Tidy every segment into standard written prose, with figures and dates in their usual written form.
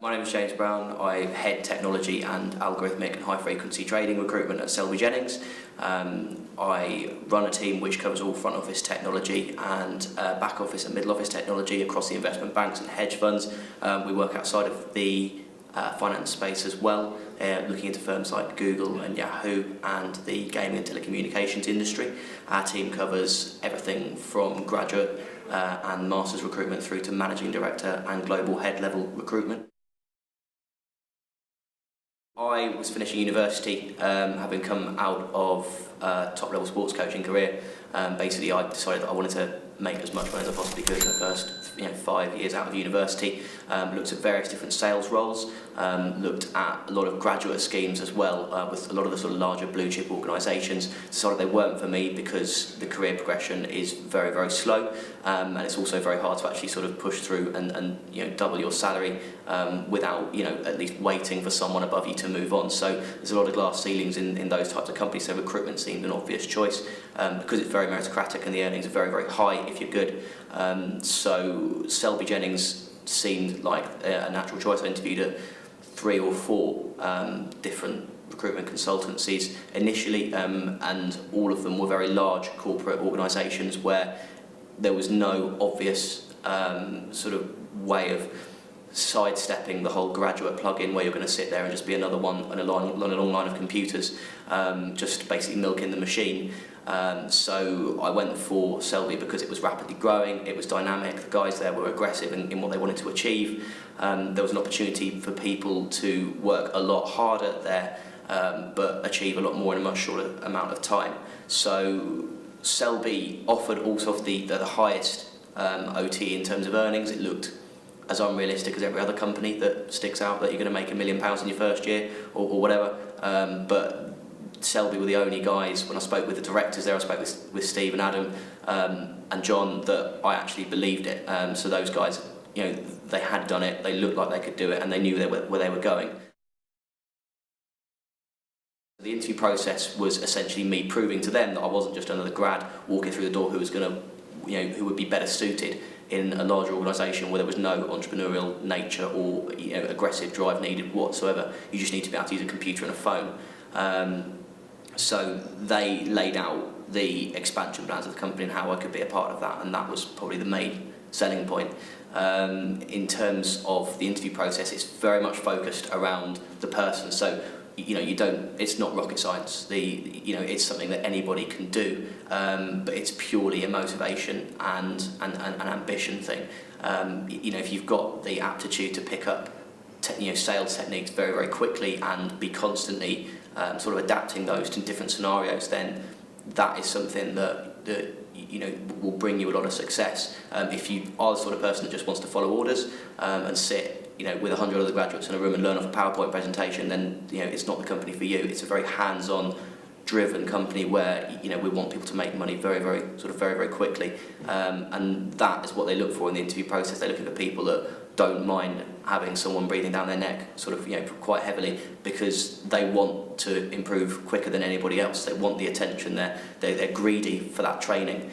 My name is James Brown. I head technology and algorithmic and high-frequency trading recruitment at Selby Jennings. I run a team which covers all front office technology and back office and middle office technology across the investment banks and hedge funds. We work outside of the finance space as well, looking into firms like Google and Yahoo and the gaming and telecommunications industry. Our team covers everything from graduate and master's recruitment through to managing director and global head level recruitment. I was finishing university, having come out of top-level sports coaching career. Basically, I decided that I wanted to make as much money as I possibly could in the first 5 years out of university. Looked at various different sales roles, looked at a lot of graduate schemes as well, with a lot of the sort of larger blue chip organisations. Decided they weren't for me because the career progression is very, very slow, and it's also very hard to actually sort of push through and double your salary without at least waiting for someone above you to move on. So there's a lot of glass ceilings in those types of companies. So recruitment seemed an obvious choice because it's very meritocratic and the earnings are very, very high if you're good. So Selby Jennings seemed like a natural choice. I interviewed at 3 or 4 different recruitment consultancies initially, and all of them were very large corporate organisations where there was no obvious sort of way of sidestepping the whole graduate plug-in where you're going to sit there and just be another one on a long line of computers, just basically milking the machine. So I went for Selby because it was rapidly growing, it was dynamic, the guys there were aggressive in what they wanted to achieve. There was an opportunity for people to work a lot harder there, but achieve a lot more in a much shorter amount of time. So Selby offered also the highest OT in terms of earnings. It looked as unrealistic as every other company that sticks out that you're going to make £1 million in your first year or whatever. But Selby were the only guys, when I spoke with the directors there, I spoke with Steve and Adam and John, that I actually believed it. So those guys, they had done it, they looked like they could do it, and they knew where they were going. The interview process was essentially me proving to them that I wasn't just another grad walking through the door who was going to, who would be better suited in a larger organisation where there was no entrepreneurial nature or aggressive drive needed whatsoever. You just need to be able to use a computer and a phone. So they laid out the expansion plans of the company and how I could be a part of that, and that was probably the main selling point. In terms of the interview process, it's very much focused around the person. So it's not rocket science. It's something that anybody can do, but it's purely a motivation and an ambition thing. If you've got the aptitude to pick up sales techniques very, very quickly and be constantly sort of adapting those to different scenarios, then that is something that will bring you a lot of success. If you are the sort of person that just wants to follow orders and sit with 100 other graduates in a room and learn off a PowerPoint presentation, then it's not the company for you. It's a very hands-on driven company where we want people to make money very, very very quickly, and that is what they look for in the interview process. They're looking for people that don't mind having someone breathing down their neck quite heavily, because they want to improve quicker than anybody else. They want the attention, they're greedy for that training.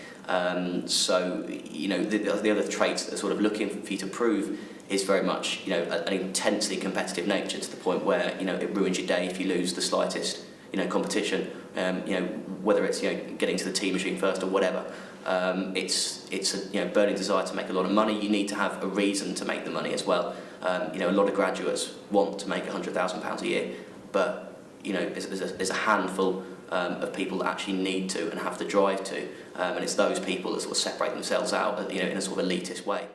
So the other traits that they're sort of looking for you to prove is very much an intensely competitive nature, to the point where it ruins your day if you lose the slightest competition, whether it's getting to the tea machine first or whatever. It's a burning desire to make a lot of money. You need to have a reason to make the money as well. A lot of graduates want to make £100,000 a year, but there's a handful of people that actually need to and have the drive to, and it's those people that sort of separate themselves out in a sort of elitist way.